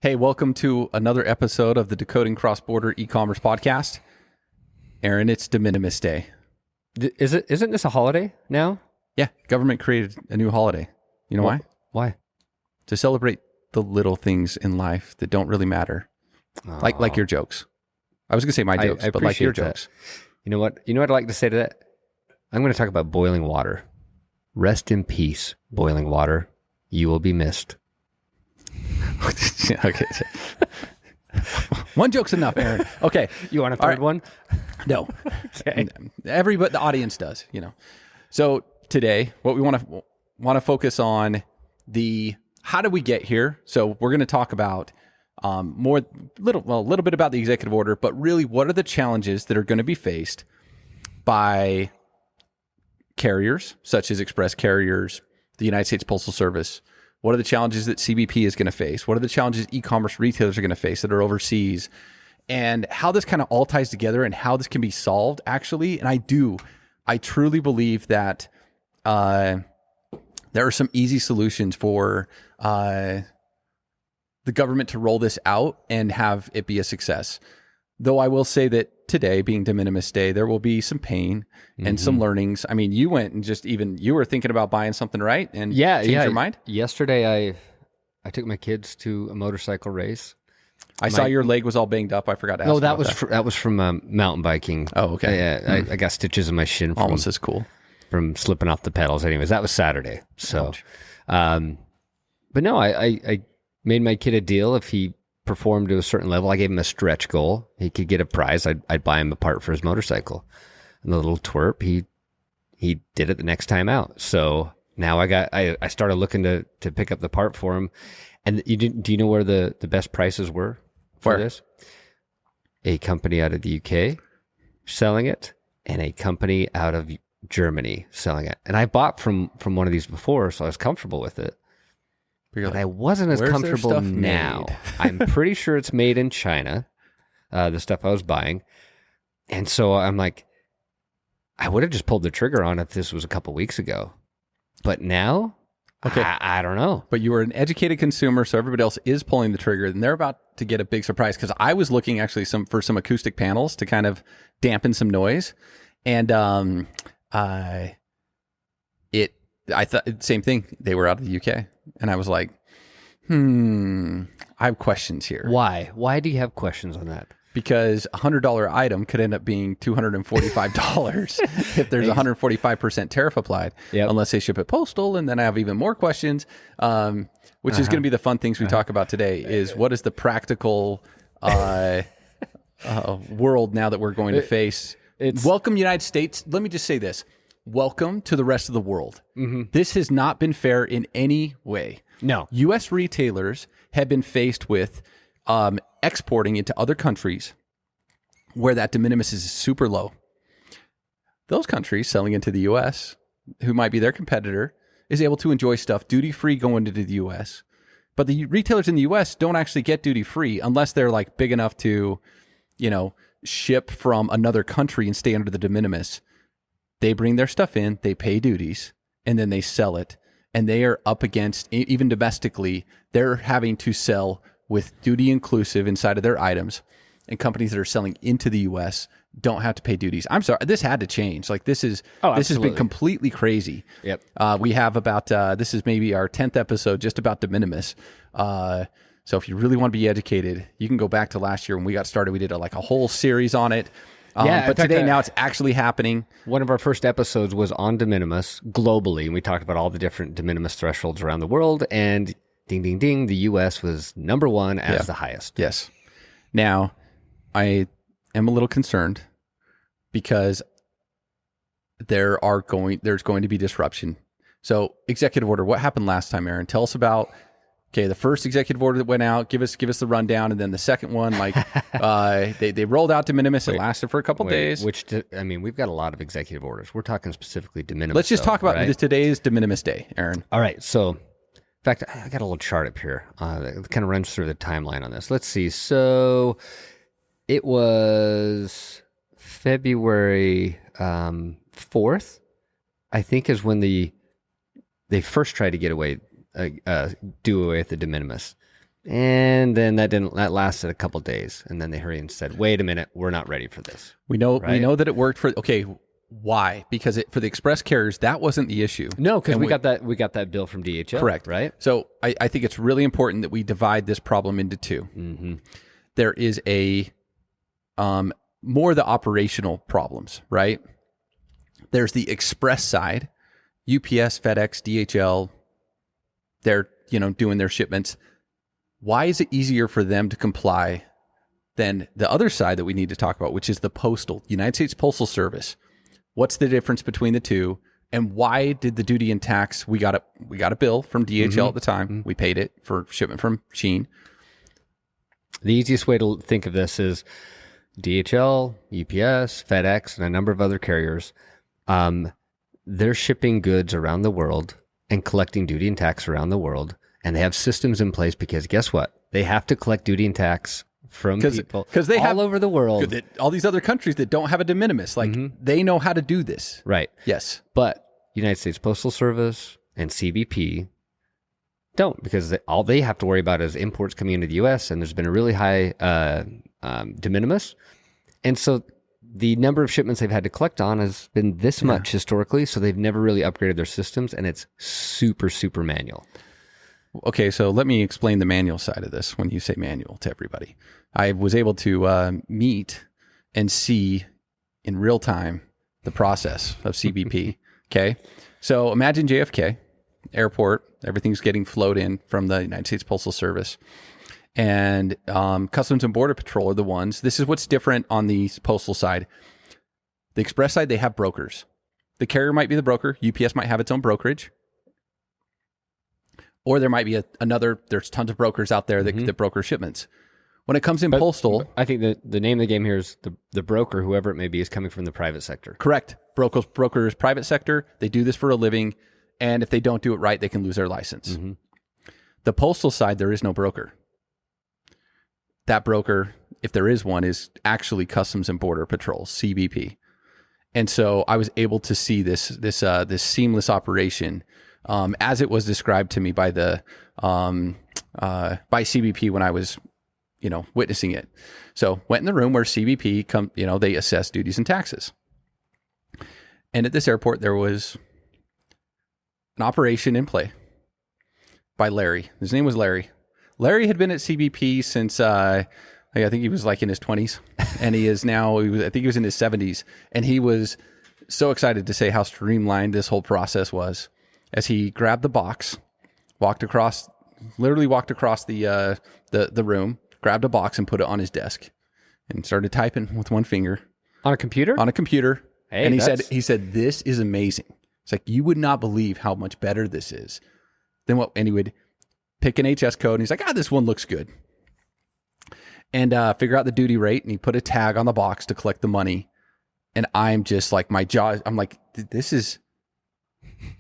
Hey, welcome to another episode of the Decoding Cross-Border Ecommerce podcast. Aaron, it's de minimis day. Isn't this a holiday now? Yeah, government created a new holiday. You know why? Why? To celebrate the little things in life that don't really matter. Like your jokes. I was going to say my jokes, but like your jokes. You know what? You know what I'd like to say to that? I'm going to talk about boiling water. Rest in peace, boiling water. You will be missed. Okay. One joke's enough, Aaron. Okay. You want a third one? No. Okay. Everybody, the audience does, you know. So today, what we want to focus on how did we get here? So we're going to talk about a little bit about the executive order, but really what are the challenges that are going to be faced by carriers, such as express carriers, the United States Postal Service. What are the challenges that CBP is going to face? What are the challenges e-commerce retailers are going to face that are overseas? And how this kind of all ties together and how this can be solved, actually. And I truly believe that there are some easy solutions for the government to roll this out and have it be a success. Though I will say that today, being de minimis day, there will be some pain and some learnings. I mean, you went and you were thinking about buying something, right? And changed your mind? Yesterday, I took my kids to a motorcycle race. I saw your leg was all banged up. I forgot to ask. No, that was from Oh, mountain biking. okay. I got stitches in my shin. Almost as cool. From slipping off the pedals. Anyways, that was Saturday. So, but no, I made my kid a deal. If he performed to a certain level, I gave him a stretch goal. He could get a prize. I'd buy him a part for his motorcycle. And the little twerp, he did it the next time out. So now I started looking to pick up the part for him. And do you know where the best prices were for this? A company out of the UK selling it, and a company out of Germany selling it. And I bought from one of these before, so I was comfortable with it. But I wasn't as comfortable now. I'm pretty sure it's made in China, the stuff I was buying. And so I'm like, I would have just pulled the trigger on it if this was a couple weeks ago. But now, okay, I don't know. But you were an educated consumer, so everybody else is pulling the trigger, and they're about to get a big surprise. Because I was looking actually for some acoustic panels to kind of dampen some noise. And I thought same thing. They were out of the UK. And I was like, I have questions here. Why? Why do you have questions on that? Because a $100 item could end up being $245 if there's 145% tariff applied, unless they ship it postal. And then I have even more questions, which is going to be the fun things we talk about today is what is the practical world now that we're going to face? Welcome, United States. Let me just say this. Welcome to the rest of the world. This has not been fair in any way. No. U.S. retailers have been faced with exporting into other countries where that de minimis is super low. Those countries selling into the U.S., who might be their competitor, is able to enjoy stuff duty-free going into the U.S. But the retailers in the U.S. don't actually get duty-free unless they're like big enough to, ship from another country and stay under the de minimis. They bring their stuff in, they pay duties, and then they sell it. And they are up against, even domestically, they're having to sell with duty inclusive inside of their items. And companies that are selling into the U.S. don't have to pay duties. I'm sorry, this had to change. Like this has been completely crazy. Yep. We have about, this is maybe our 10th episode just about de minimis. So if you really want to be educated, you can go back to last year when we got started. We did a whole series on it. But today, now it's actually happening. One of our first episodes was on de minimis globally, and we talked about all the different de minimis thresholds around the world, and ding, ding, ding, the U.S. was number one as the highest. Yes. Now, I am a little concerned because there's going to be disruption. So, executive order, what happened last time, Aaron? Tell us about... Okay, the first executive order that went out, give us the rundown, and then the second one, they rolled out de minimis. It lasted for a couple days. We've got a lot of executive orders. We're talking specifically de minimis. Let's just talk about today's de minimis day, Aaron. All right. So, in fact, I got a little chart up here that kind of runs through the timeline on this. Let's see. So, it was February 4th, I think, is when they first tried to get away. Do away with the de minimis. And then that lasted a couple days. And then they hurried and said, wait a minute, we're not ready for this. We know that it worked for, okay, why? Because for the express carriers, that wasn't the issue. No, because we got that bill from DHL. Correct. Right? So I think it's really important that we divide this problem into two. Mm-hmm. There is more the operational problems, right? There's the express side, UPS, FedEx, DHL, they're, doing their shipments. Why is it easier for them to comply than the other side that we need to talk about, which is the United States Postal Service? What's the difference between the two? And why did the duty and tax, we got a bill from DHL at the time. Mm-hmm. We paid it for shipment from Shein. The easiest way to think of this is DHL, UPS, FedEx, and a number of other carriers. They're shipping goods around the world and collecting duty and tax around the world. And they have systems in place because guess what? They have to collect duty and tax from people they all over the world. All these other countries that don't have a de minimis, they know how to do this. Right. Yes. But United States Postal Service and CBP don't, because all they have to worry about is imports coming into the U.S. and there's been a really high de minimis. And so the number of shipments they've had to collect on has been this much historically, so they've never really upgraded their systems, and it's super, super manual. Okay, so let me explain the manual side of this when you say manual to everybody. I was able to meet and see in real time the process of CBP. Okay, so imagine JFK airport, everything's getting flowed in from the United States Postal Service, and Customs and Border Patrol are the ones. This is what's different on the postal side. The express side, they have brokers. The carrier might be the broker. UPS might have its own brokerage. Or there might be there's tons of brokers out there that broker shipments. When it comes in postal... I think the name of the game here is the broker, whoever it may be, is coming from the private sector. Correct. Brokers, private sector, they do this for a living, and if they don't do it right, they can lose their license. Mm-hmm. The postal side, there is no broker. That broker, if there is one, is actually Customs and Border Patrol, CBP. And so I was able to see this seamless operation as it was described to me by by CBP when I was, witnessing it. So went in the room where CBP they assess duties and taxes. And at this airport, there was an operation in play by Larry. His name was Larry. Larry had been at CBP since, I think he was like in his 20s, and he is now, I think he was in his 70s. And he was so excited to say how streamlined this whole process was. As he grabbed the box, walked across the room, grabbed a box and put it on his desk, and started typing with one finger on a computer. Hey, and he said, "This is amazing." It's like, you would not believe how much better this is than what. And he would pick an HS code, and he's like, "this one looks good," and figure out the duty rate, and he put a tag on the box to collect the money. And I'm just like, my jaw. I'm like, this is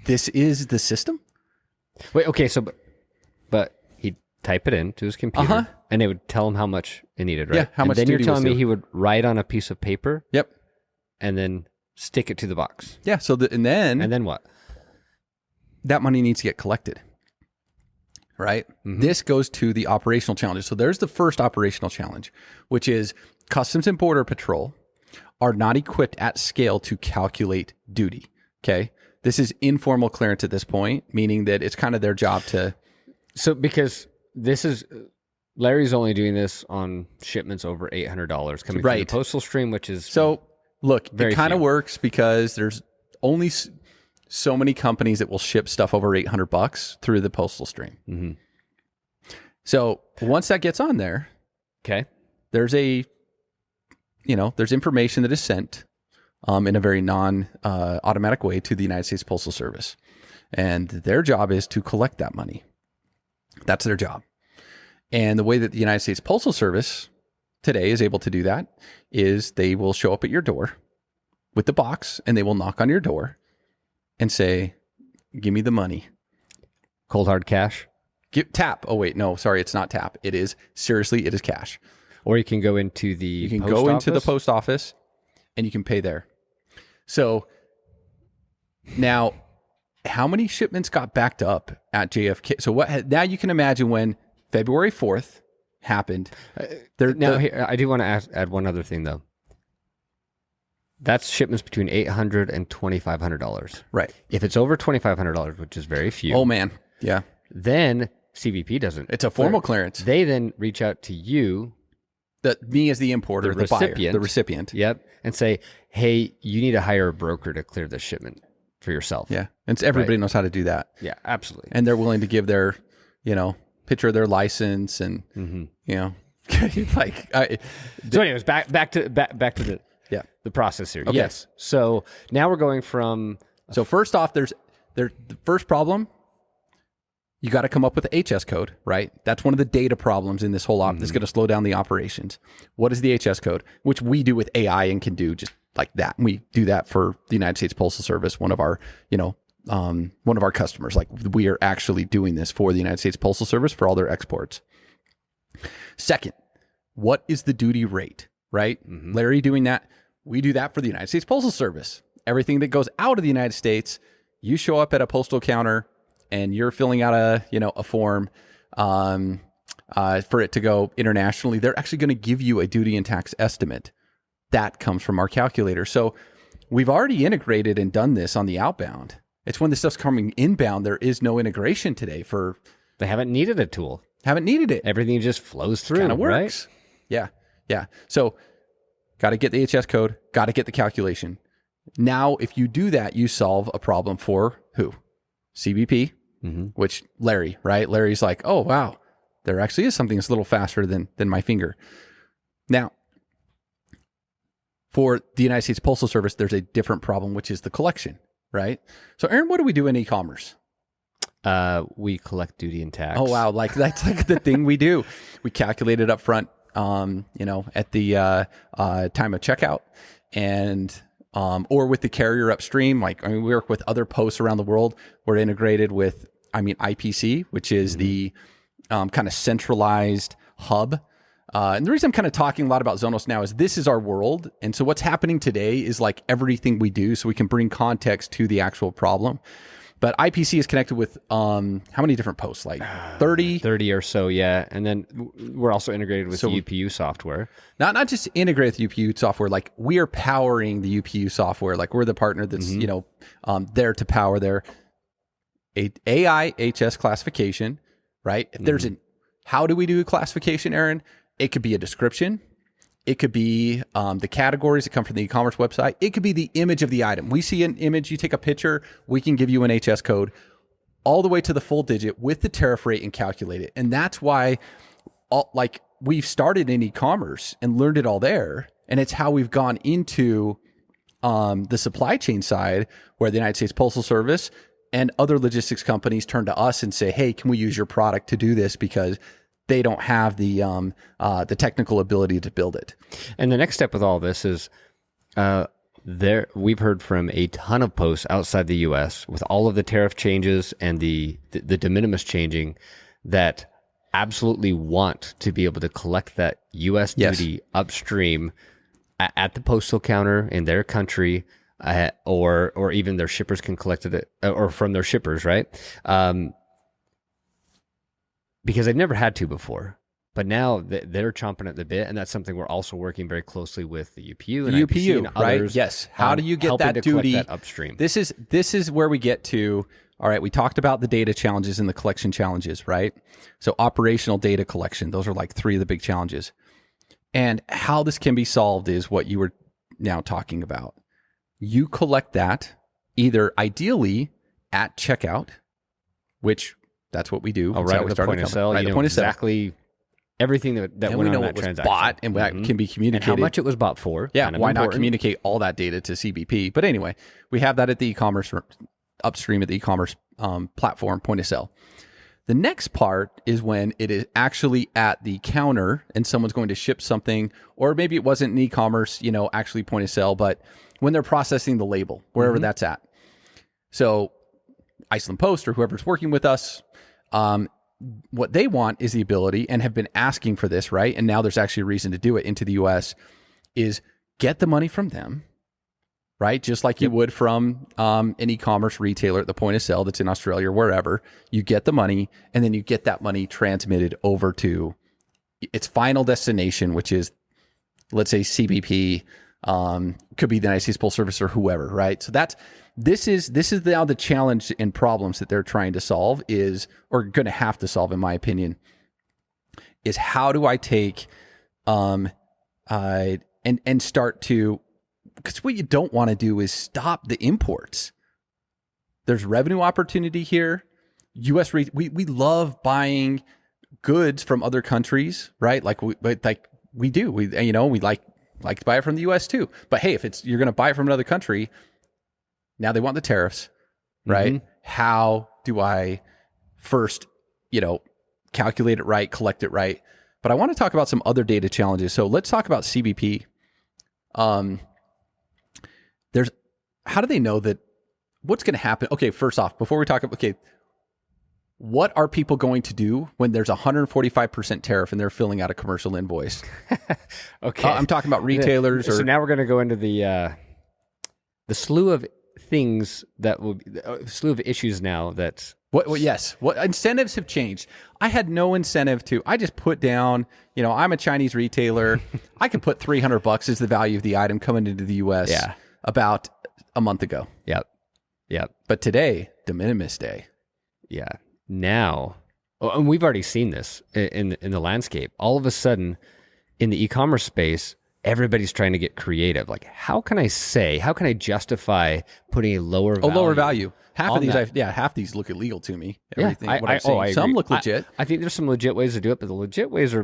the system? Wait, okay, so, but he'd type it into his computer, and it would tell him how much it needed, right? Yeah, how much. Then you're telling me due. he would write on a piece of paper? Yep. And then stick it to the box. Yeah, and then what? That money needs to get collected, right? Mm-hmm. This goes to the operational challenges. So there's the first operational challenge, which is Customs and Border Patrol are not equipped at scale to calculate duty, okay? This is informal clearance at this point, meaning that it's kind of their job to... So because Larry's only doing this on shipments over $800 coming from the postal stream, which is... So look, it kind of works because there's only so many companies that will ship stuff over $800 through the postal stream. Mm-hmm. So once that gets on there, okay, there's information that is sent in a very non-automatic way to the United States Postal Service. And their job is to collect that money. That's their job. And the way that the United States Postal Service today is able to do that is they will show up at your door with the box, and they will knock on your door and say, "Give me the money." Cold hard cash? Tap. Oh, wait. No, sorry. It's not tap. It is cash. Or you can go into the post office and you can pay there. So now, how many shipments got backed up at JFK? So now you can imagine when February 4th happened. Here, I do want to add one other thing, though. That's shipments between $800 and $2,500. Right. If it's over $2,500, which is very few. Oh, man. Yeah. Then CBP doesn't. It's a formal clearance. They then reach out to you, me as the importer, the buyer, the recipient. Yep. And say, hey, you need to hire a broker to clear this shipment for yourself. Yeah. And everybody knows how to do that. Yeah, absolutely. And they're willing to give their, picture of their license and, So anyways, back to the process here. Okay. Yes. So now we're going from. So first off, the first problem, you got to come up with the HS code, right? That's one of the data problems in this whole op that's going to slow down the operations. What is the HS code? Which we do with AI and can do just like that. And we do that for the United States Postal Service, one of our customers. Like we are actually doing this for the United States Postal Service for all their exports. Second, what is the duty rate, right? Larry doing that. We do that for the United States Postal Service. Everything that goes out of the United States, you show up at a postal counter and you're filling out a form for it to go internationally. They're actually going to give you a duty and tax estimate. That comes from our calculator. So we've already integrated and done this on the outbound. It's when the stuff's coming inbound, there is no integration today They haven't needed a tool. Haven't needed it. Everything just flows through. Kind of works. Right? Yeah. So got to get the HS code, got to get the calculation. Now, if you do that, you solve a problem for who? CBP, which Larry, right? Larry's like, oh, wow, there actually is something that's a little faster than my finger. Now, for the United States Postal Service, there's a different problem, which is the collection, right? So, Aaron, what do we do in e-commerce? We collect duty and tax. Oh, wow. That's like the thing we do. We calculate it up front, at the time of checkout and, or with the carrier upstream. We work with other posts around the world. We're integrated with, IPC, which is the kind of centralized hub. And the reason I'm kind of talking a lot about Zonos now is this is our world. And so what's happening today is like everything we do so we can bring context to the actual problem. But IPC is connected with how many different posts? Like 30? 30 or so, yeah. And then we're also integrated with the UPU software. Not just integrated with UPU software, like we are powering the UPU software. Like we're the partner that's, there to power their AI HS classification, right? If there's how do we do a classification, Aaron? It could be a description. It could be the categories that come from the e-commerce website. It could be the image of the item. We see an image, you take a picture, we can give you an HS code all the way to the full digit with the tariff rate and calculate it. And that's why we've started in e-commerce and learned it all there. And it's how we've gone into the supply chain side where the United States Postal Service and other logistics companies turn to us and say, hey, can we use your product to do this? Because they don't have the technical ability to build it. And the next step with all this is we've heard from a ton of posts outside the U.S. with all of the tariff changes and the de minimis changing that absolutely want to be able to collect that U.S. duty upstream at the postal counter in their country, or even their shippers can collect it or from their shippers, right? Because they've never had to before, but now they're chomping at the bit, and that's something we're also working very closely with the UPU and IPC and others, right? Yes. How do you get that duty that upstream? This is where we get to. All right, we talked about the data challenges and the collection challenges, right? So operational data collection; those are like three of the big challenges. And how this can be solved is what you were now talking about. You collect that either ideally at checkout, which that's what we do. Right at the point of sale. You know exactly everything that went on that transaction. Bought, and that can be communicated. And how much it was bought for. Yeah, why not communicate all that data to CBP? But anyway, we have that at the e-commerce, upstream at the e-commerce platform, point of sale. The next part is when it is actually at the counter and someone's going to ship something, or maybe it wasn't an e-commerce, actually point of sale, but when they're processing the label, wherever that's at. So Iceland Post or whoever's working with us, what they want is the ability, and have been asking for this, right? And now there's actually a reason to do it into the US, is get the money from them, right? Just like you would from an e-commerce retailer at the point of sale that's in Australia or wherever. You get the money, and then you get that money transmitted over to its final destination, which is, let's say, CBP, could be the United States Postal Service or whoever, right? So this is now the challenge and problems that they're trying to solve or going to have to solve, in my opinion, is how do I take and start to, because what you don't want to do is stop the imports. There's revenue opportunity here. We love buying goods from other countries, right? Like we do. We like to buy it from the US too. But hey, if you're going to buy it from another country, now they want the tariffs, right? Mm-hmm. How do I first, calculate it right, collect it right? But I want to talk about some other data challenges. So let's talk about CBP. How do they know that what's going to happen? Okay, first off, before we talk, what are people going to do when there's 145% tariff and they're filling out a commercial invoice? Okay. I'm talking about retailers. So now we're going to go into the slew of things that will be slew of issues now that. Yes. What incentives have changed? I had no incentive I just put down, I'm a Chinese retailer. I can put $300 as the value of the item coming into the US about a month ago. Yep. But today, de minimis day. Yeah. Now, and we've already seen this in the landscape. All of a sudden, in the e-commerce space, everybody's trying to get creative. Like, how can I justify putting a lower value? Half these look illegal to me. Everything. I some agree. look legit. I think there's some legit ways to do it, but the legit ways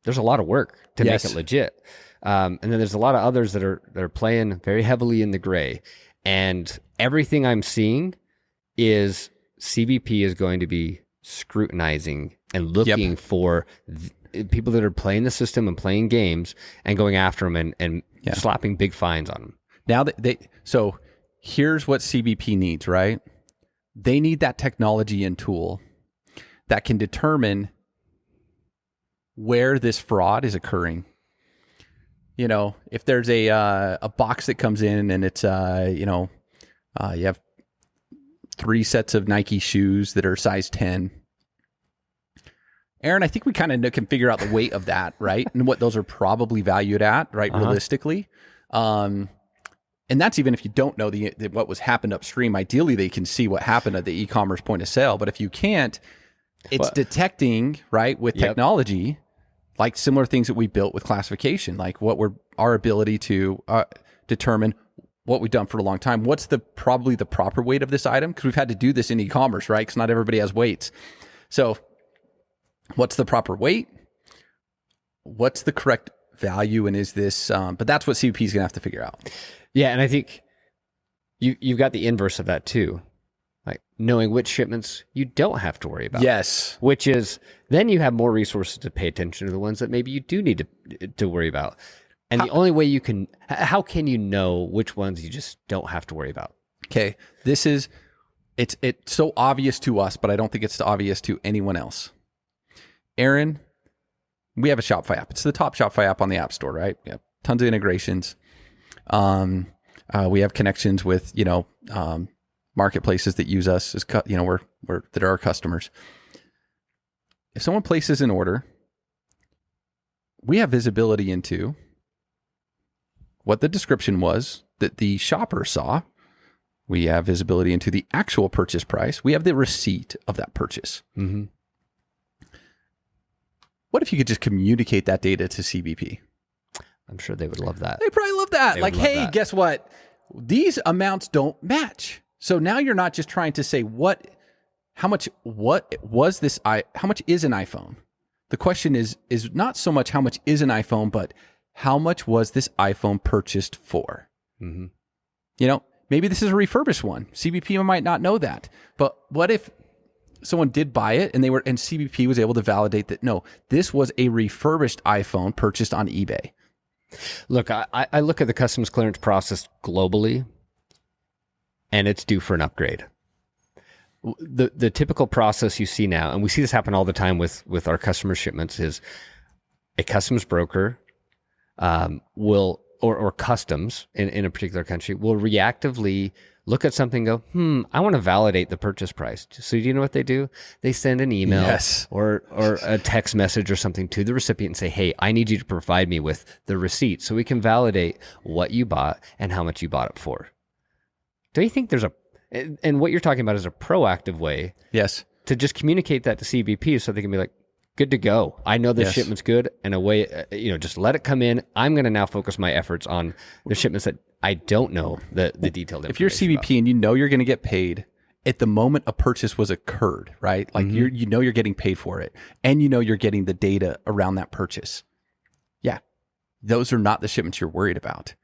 there's a lot of work to make it legit. And then there's a lot of others that are playing very heavily in the gray. And everything I'm seeing is CBP is going to be scrutinizing and looking for people that are playing the system and playing games and going after them and slapping big fines on them. Now so here's what CBP needs, right? They need that technology and tool that can determine where this fraud is occurring. If there's a box that comes in and it's you have 3 sets of Nike shoes that are size 10. Aaron, I think we kind of can figure out the weight of that, right? And what those are probably valued at, right? Realistically. And that's even if you don't know what was happened upstream. Ideally, they can see what happened at the e-commerce point of sale. But if you can't, it's detecting, right, with technology, like similar things that we built with classification, like our ability to determine what we've done for a long time. What's probably the proper weight of this item? Because we've had to do this in e-commerce, right? Because not everybody has weights. So what's the proper weight? What's the correct value? And is this, but that's what CBP is going to have to figure out. Yeah. And I think you've got the inverse of that too. Like knowing which shipments you don't have to worry about. Yes. Which is, then you have more resources to pay attention to the ones that maybe you do need to worry about. And the only way how can you know which ones you just don't have to worry about? Okay. It's so obvious to us, but I don't think it's obvious to anyone else. Aaron, we have a Shopify app. It's the top Shopify app on the App Store, right? We have tons of integrations. We have connections with, marketplaces that use us as, that are our customers. If someone places an order, we have visibility into what the description was that the shopper saw. We have visibility into the actual purchase price. We have the receipt of that purchase. Mm-hmm. What if you could just communicate that data to CBP? I'm sure they would love that. They probably love that. Guess what? These amounts don't match. So now you're not just trying to say how much is an iPhone? The question is not so much how much is an iPhone, but how much was this iPhone purchased for? Mm-hmm. Maybe this is a refurbished one. CBP might not know that. But what if someone did buy it and CBP was able to validate that, no, this was a refurbished iPhone purchased on eBay? Look, I look at the customs clearance process globally, and it's due for an upgrade. The typical process you see now, and we see this happen all the time with our customer shipments, is a customs broker will or customs in a particular country will reactively look at something and go, I want to validate the purchase price. So do you know what they do? They send an email Yes. or a text message or something to the recipient and say, hey, I need you to provide me with the receipt so we can validate what you bought and how much you bought it for. Don't you think and what you're talking about is a proactive way Yes. to just communicate that to CBP so they can be like, good to go. I know this shipment's good, and just let it come in. I'm going to now focus my efforts on the shipments that I don't know the detailed information. If you're CBP and you know you're going to get paid at the moment a purchase was occurred, right? Like you're getting paid for it, and you're getting the data around that purchase. Yeah, those are not the shipments you're worried about.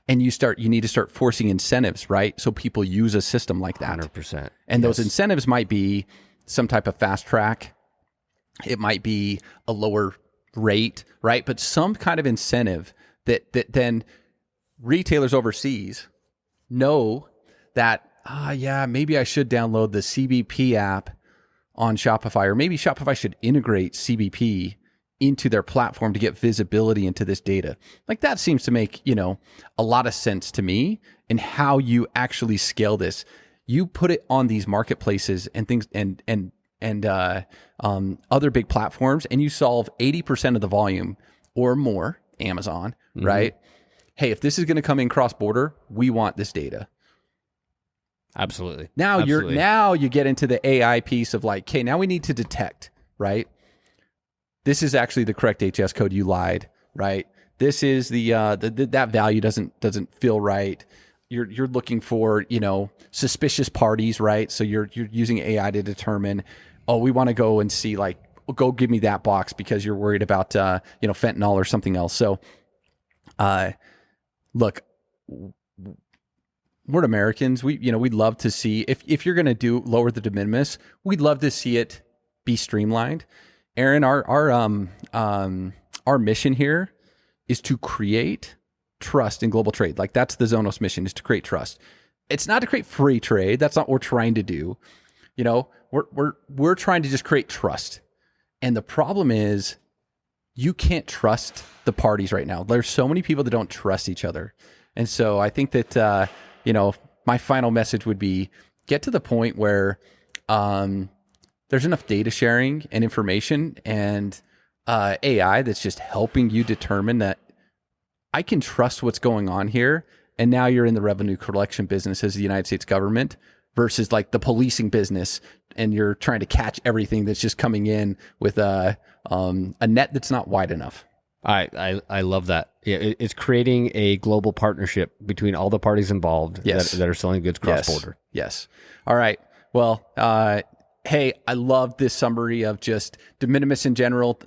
And you need to start forcing incentives, right? So people use a system like that. 100%. And those incentives might be some type of fast track. It might be a lower rate, right? But some kind of incentive that then retailers overseas know that, maybe I should download the CBP app on Shopify, or maybe Shopify should integrate CBP into their platform to get visibility into this data. Like that seems to make, a lot of sense to me in how you actually scale this. You put it on these marketplaces and things and other big platforms, and you solve 80% of the volume or more, Amazon, right? Hey, if this is going to come in cross-border, we want this data. Absolutely. Now you get into the AI piece of like, okay, now we need to detect, right? This is actually the correct HS code. You lied, right? This is that value doesn't feel right. You're looking for, suspicious parties, right? So you're using AI to determine, we want to go and see, like, go give me that box because you're worried about, fentanyl or something else. So, look, we're Americans. We'd love to see, if you're going to lower the de minimis, we'd love to see it be streamlined. Aaron, our mission here is to create trust in global trade. Like that's the Zonos mission, is to create trust. It's not to create free trade. That's not what we're trying to do. We're trying to just create trust. And the problem is you can't trust the parties right now. There's so many people that don't trust each other. And so I think that, my final message would be get to the point where there's enough data sharing and information and AI that's just helping you determine that I can trust what's going on here. And now you're in the revenue collection business as the United States government versus like the policing business. And you're trying to catch everything that's just coming in with a net that's not wide enough. I love that. Yeah, it's creating a global partnership between all the parties involved that are selling goods cross-border. Yes. All right. Well, hey, I love this summary of just de minimis in general.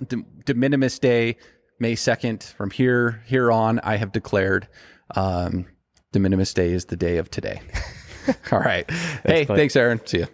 De minimis day, May 2nd. From here on, I have declared de minimis day is the day of today. All right. Hey, thanks, Aaron. See you.